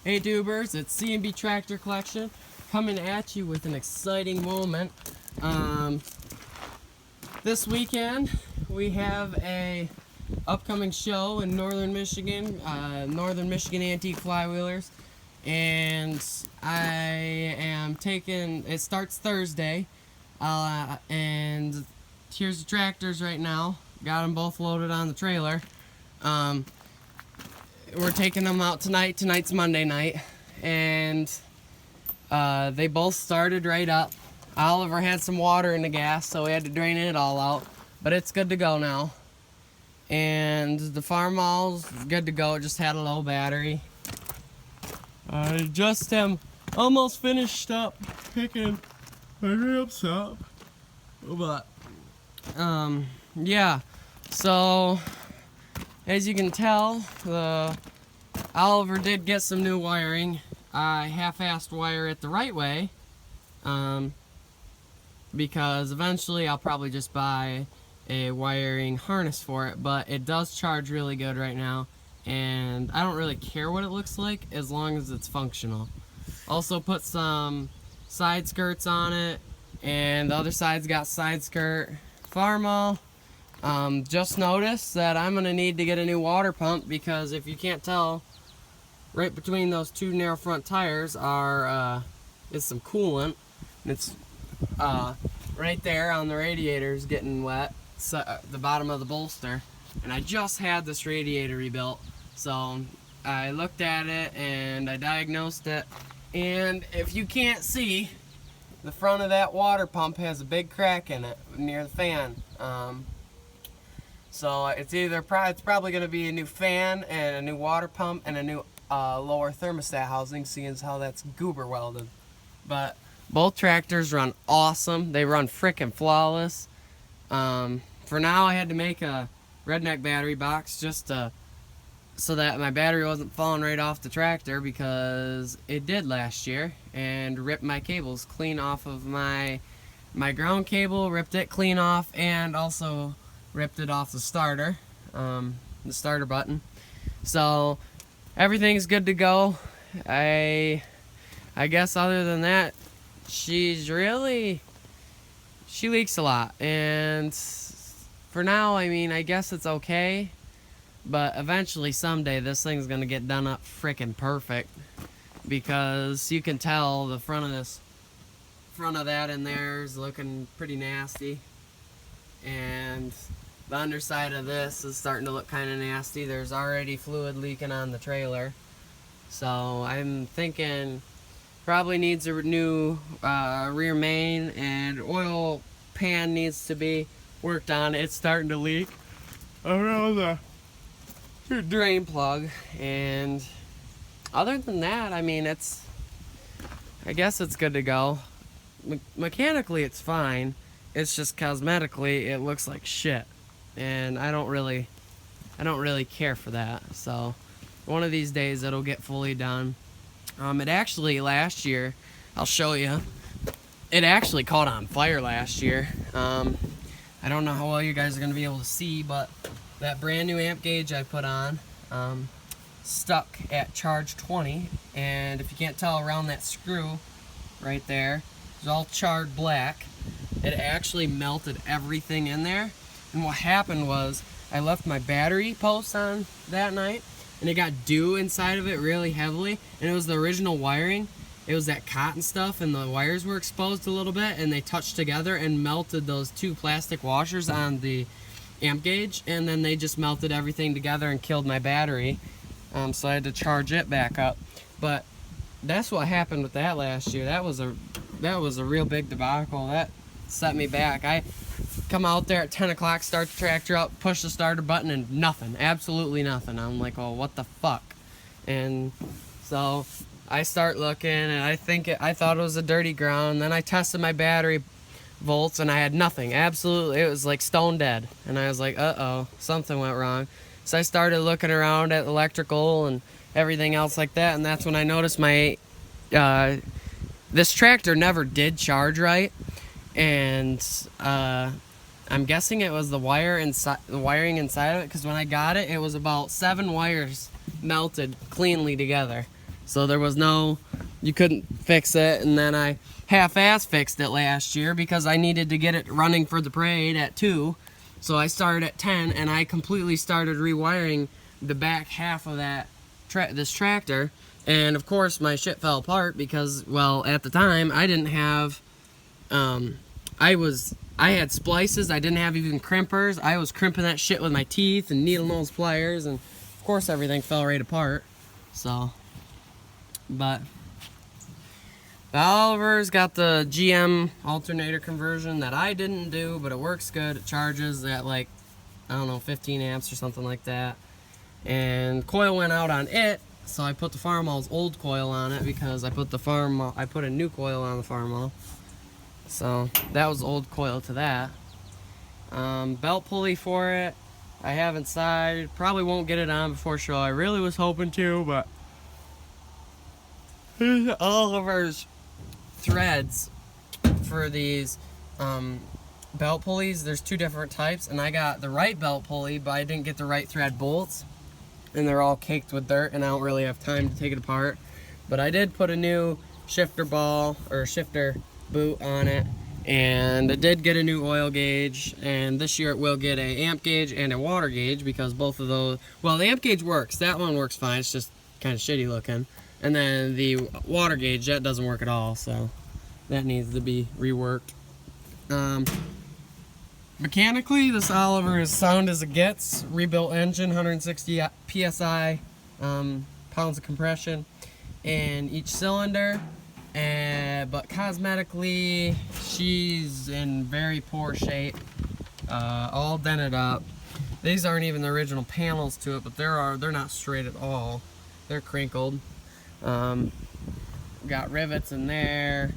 Hey Dubers, it's C&B Tractor Collection coming at you with an exciting moment. This weekend we have a upcoming show in Northern Michigan, Northern Michigan Antique Flywheelers, and it starts Thursday, and here's the tractors right now. Got them both loaded on the trailer. We're taking them out tonight. Tonight's Monday night, and they both started right up. Oliver had some water in the gas, so we had to drain it all out, but it's good to go now. And the Farmall's good to go. It just had a low battery. I just am almost finished up picking my ramps up, but yeah. So as you can tell, Oliver did get some new wiring. I half-assed wire it the right way, because eventually I'll probably just buy a wiring harness for it, but it does charge really good right now, and I don't really care what it looks like as long as it's functional. Also put some side skirts on it, and the other side's got side skirt. Farmall. Just noticed that I'm going to need to get a new water pump, because if you can't tell, right between those two narrow front tires is some coolant. And it's right there on the radiators getting wet, so, the bottom of the bolster. And I just had this radiator rebuilt, so I looked at it and I diagnosed it. And if you can't see, the front of that water pump has a big crack in it near the fan. So it's probably going to be a new fan and a new water pump and a new lower thermostat housing, seeing as how that's goober welded. But both tractors run awesome. They run frickin' flawless. For now, I had to make a redneck battery box just so that my battery wasn't falling right off the tractor, because it did last year and ripped my cables clean off of my ground cable, ripped it clean off, and also ripped it off the starter button. So everything's good to go. I guess other than that, she leaks a lot, and for now, I mean, I guess it's okay, but eventually someday this thing's gonna get done up frickin' perfect, because you can tell the front of that in there is looking pretty nasty, and the underside of this is starting to look kind of nasty. There's already fluid leaking on the trailer, so I'm thinking probably needs a new rear main, and oil pan needs to be worked on. It's starting to leak around the drain plug, and other than that, I mean, I guess it's good to go. Mechanically it's fine, it's just cosmetically it looks like shit, and I don't really care for that. So one of these days it'll get fully done. It actually last year, I'll show you, it actually caught on fire last year. I don't know how well you guys are going to be able to see, but that brand new amp gauge I put on stuck at charge 20, and if you can't tell, around that screw right there, it's all charred black. It actually melted everything in there, and what happened was I left my battery post on that night, and it got dew inside of it really heavily, and it was the original wiring. It was that cotton stuff, and the wires were exposed a little bit, and they touched together and melted those two plastic washers on the amp gauge, and then they just melted everything together and killed my battery. So I had to charge it back up. But that's what happened with that last year. That was a real big debacle. That set me back. I come out there at 10 o'clock, start the tractor up, push the starter button, and nothing, absolutely nothing. I'm like, oh, what the fuck? And so I start looking, and I thought it was a dirty ground. Then I tested my battery volts, and I had nothing. Absolutely, it was like stone dead. And I was like, uh-oh, something went wrong. So I started looking around at electrical and everything else like that, and that's when I noticed my this tractor never did charge right, and I'm guessing it was the wiring inside of it, because when I got it, it was about 7 wires melted cleanly together. so there was no, you couldn't fix it. And then I half-ass fixed it last year because I needed to get it running for the parade at 2. So I started at 10, and I completely started rewiring the back half of that this tractor. And of course my shit fell apart because, well, at the time I didn't have I had splices. I didn't have even crimpers. I was crimping that shit with my teeth and needle nose pliers, and of course everything fell right apart. So, but the Oliver's got the GM alternator conversion that I didn't do, but it works good. It charges at like, I don't know, 15 amps or something like that. And coil went out on it, so I put the Farmall's old coil on it because I put a new coil on the Farmall. So that was old coil to that. Belt pulley for it, I have inside. Probably won't get it on before show. I really was hoping to, but Oliver's threads for these belt pulleys, there's 2 different types, and I got the right belt pulley, but I didn't get the right thread bolts, and they're all caked with dirt, and I don't really have time to take it apart. But I did put a new shifter ball or shifter boot on it, and it did get a new oil gauge, and this year it will get a amp gauge and a water gauge because both of those, well, the amp gauge works, that one works fine, it's just kind of shitty looking, and then the water gauge, that doesn't work at all, so that needs to be reworked. Mechanically, this Oliver is sound as it gets. Rebuilt engine, 160 psi pounds of compression in each cylinder. But cosmetically, she's in very poor shape, all dented up. These aren't even the original panels to it, but they're not straight at all. They're crinkled. Got rivets in there.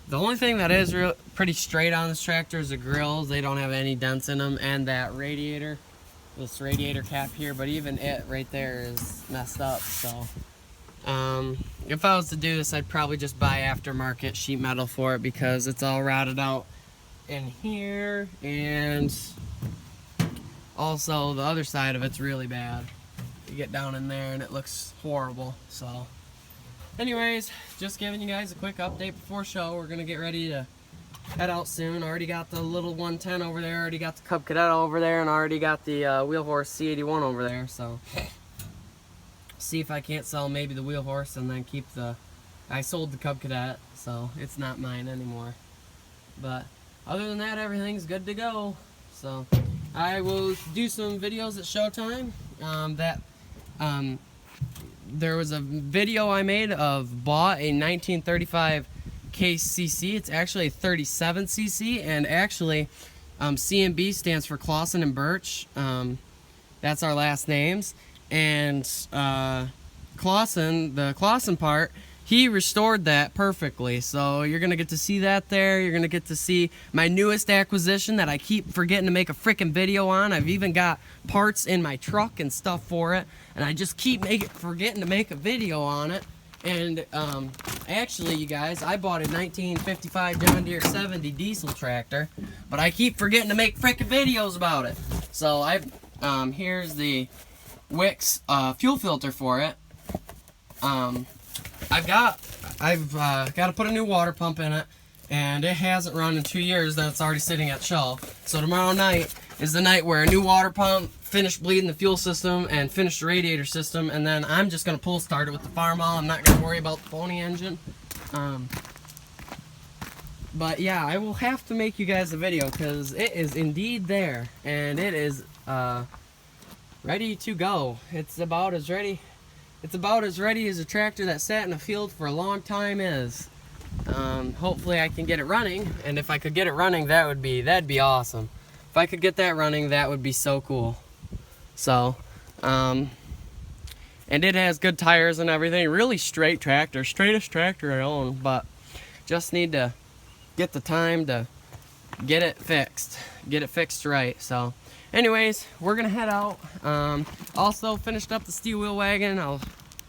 The only thing that is pretty straight on this tractor is the grills. They don't have any dents in them, and that radiator, this radiator cap here, but even it right there is messed up. So if I was to do this, I'd probably just buy aftermarket sheet metal for it because it's all rotted out in here, and also the other side of it's really bad. You get down in there and it looks horrible. So anyways, just giving you guys a quick update before show. We're gonna get ready to head out soon. Already got the little 110 over there, already got the Cub Cadet over there, and already got the Wheel Horse C81 over there. So see if I can't sell maybe the Wheel Horse and then keep I sold the Cub Cadet, so it's not mine anymore. But other than that, everything's good to go. So I will do some videos at showtime. There was a video I made of bought a 1935 KCC. It's actually a 37cc, and actually C&B stands for Clausen and Birch. That's our last names. And Clausen, the Clausen part, he restored that perfectly. So you're going to get to see that there. You're going to get to see my newest acquisition that I keep forgetting to make a freaking video on. I've even got parts in my truck and stuff for it, and I just keep forgetting to make a video on it. And actually, you guys, I bought a 1955 John Deere 70 diesel tractor, but I keep forgetting to make freaking videos about it. So here's the Wix fuel filter for it. I've got to put a new water pump in it, and it hasn't run in 2 years. Then it's already sitting at shelf. So tomorrow night is the night where a new water pump, finish bleeding the fuel system, and finish the radiator system, and then I'm just gonna pull start it with the Farmall. I'm not gonna worry about the pony engine. But yeah, I will have to make you guys a video because it is indeed there, and it is ready to go. It's about as ready. It's about as ready as a tractor that sat in a field for a long time is. Hopefully I can get it running, and if I could get it running, that'd be awesome. If I could get that running, that would be so cool. So, and it has good tires and everything. Really straight tractor, straightest tractor I own, but just need to get the time to get it fixed right. So anyways, we're gonna head out. Also finished up the steel wheel wagon. I'll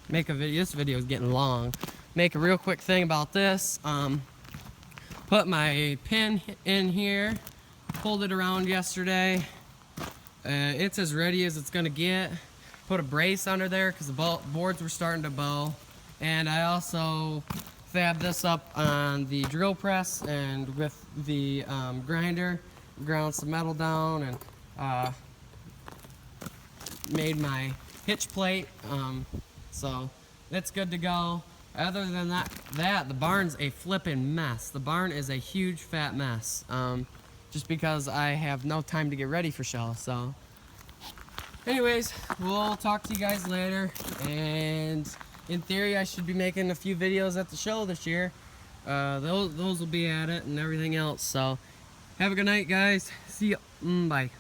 make a video. This video is getting long. Make a real quick thing about this. Put my pin in here, pulled it around yesterday. It's as ready as it's gonna get. Put a brace under there because the boards were starting to bow. And I also fabbed this up on the drill press and with the grinder, ground some metal down and made my hitch plate. So it's good to go. Other than that, the barn's a flippin' mess. The barn is a huge fat mess. Just because I have no time to get ready for show. So anyways, we'll talk to you guys later. And in theory, I should be making a few videos at the show this year. Those will be at it and everything else. So have a good night, guys. See you. Bye.